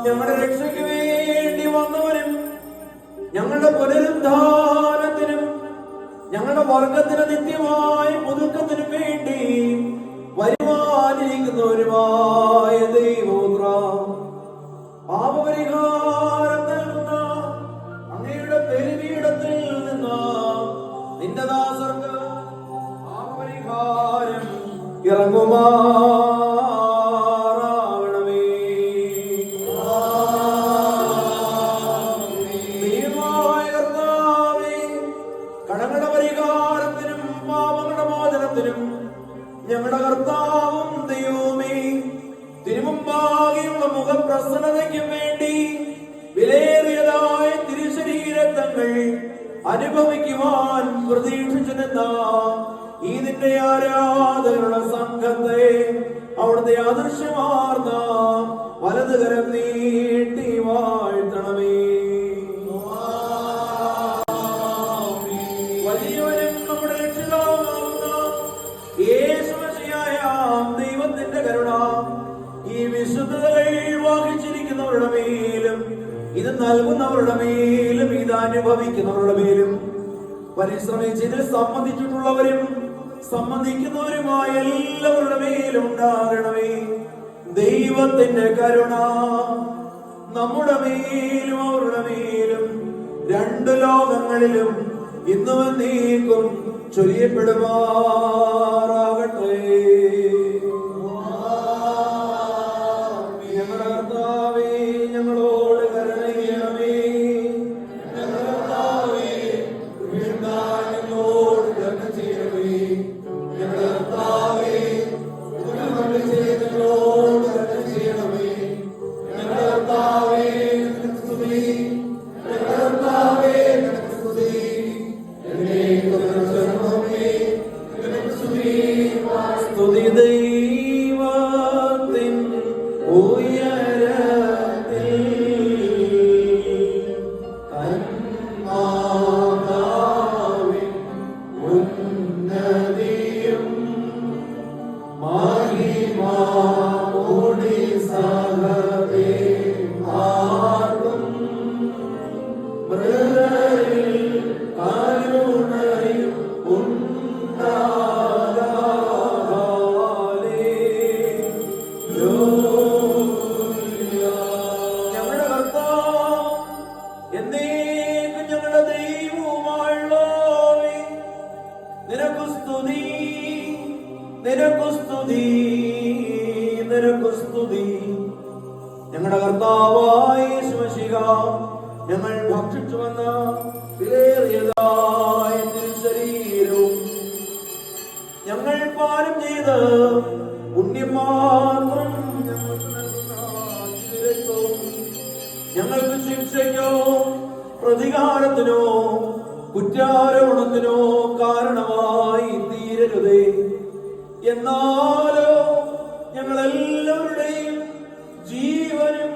ഞങ്ങളുടെ രക്ഷയ്ക്ക് വേണ്ടി വന്നവരും ഞങ്ങളുടെ പുനരുദ്ധാനത്തിനും ഞങ്ങളുടെ വർഗത്തിന് നിത്യമായ പുതുക്കത്തിനും വേണ്ടി വരുവാനിരിക്കുന്നവരുമായ ദൈവപുത്ര, പാപപരിഹാരം നൽകുന്ന അങ്ങയുടെ ബലിപീഠത്തിൽ നിന്ന് നിന്റെ ദാസർക്ക് പാപപരിഹാരം ഇറങ്ങുമാറാവണമേ. ദൈവമായ കർത്താവേ, കടങ്ങളുടെ പരിഹാരത്തിനും പാപങ്ങളുടെ മോചനത്തിനും ഞങ്ങളുടെ കർത്താവും ദൈവമേ, തിരുമുമ്പാകെയുള്ള മുഖപ്രസന്നതയ്ക്കും വേണ്ടി വിലയേറിയതായ തിരുശരീരങ്ങൾ അനുഭവിക്കുവാൻ പ്രതീക്ഷിച്ചു നിന്ന ഈ നിന്റെ ആരാധകരുടെ സംഘത്തെ അവിടുത്തെ അദൃശ്യമാർന്ന വലതുകരം നീട്ടി വാഴ്ത്തണമേ. വലിയവനും നമ്മുടെ രക്ഷിതാവാകുന്ന യേശുമശിഹായ ദൈവത്തിന്റെ കരുണ ഈ വിശുദ്ധതകൾ വഹിച്ചിരിക്കുന്നവരുടെ മേലും ഇത് നൽകുന്നവരുടെ മേലും ഇത് അനുഭവിക്കുന്നവരുടെ മേലും പരിശ്രമിച്ച് ഇതിൽ സംബന്ധിച്ചിട്ടുള്ളവരും സംബന്ധിക്കുന്നവരുമായ എല്ലാവരുടെ മേലും ഉണ്ടാകണമേ. ദൈവത്തിന്റെ കരുണ നമ്മുടെ മേലും അവരുടെ മേലും രണ്ട് ലോകങ്ങളിലും ഇന്നും നീക്കും ചൊരിയപ്പെടുമാറാകട്ടെ. ഞങ്ങളുടെ കർത്താവേ, ഞങ്ങളോട് കരുണ ചെയ്യണമേ. സ്തുതി ദൈവത്തിൻ ഉയരത്തിൽ, തന്മാതാവിൻ ഉന്നതിയും മഹിമാമോടി സഹദേവാർക്കും മൃദരിൽ കരുണയും ഞങ്ങളുടെ കർത്താവ് എന്നേക്കും ഞങ്ങളുടെ ദൈവവുമായുള്ളവേ, നിനക്കു സ്തുതി, നിനക്കു സ്തുതി, നിനക്കു സ്തുതി. ഞങ്ങളുടെ കർത്താവായ യേശുമശിഹാ, ഞങ്ങൾ ഭക്ഷിച്ചു വന്ന വിലയേറിയതായ തിരുശരീരവും ഞങ്ങൾ പാനം ചെയ്ത് പുണ്യം മാത്രം ഞങ്ങൾക്ക് ശിക്ഷയ്ക്കോ പ്രതികാരത്തിനോ കുറ്റാരോപണത്തിനോ കാരണമായി തീരരുതേ. എന്നാലോ ഞങ്ങളെല്ലാവരുടെയും ജീവനും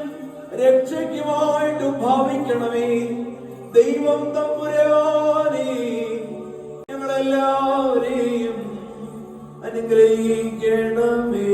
രക്ഷയ്ക്കുമായിട്ട് ഭാവിക്കണമേ. ദൈവം തമ്പുരാനേ, ഞങ്ങളെല്ലാവരെയും അനുഗ്രഹിക്കണമേ.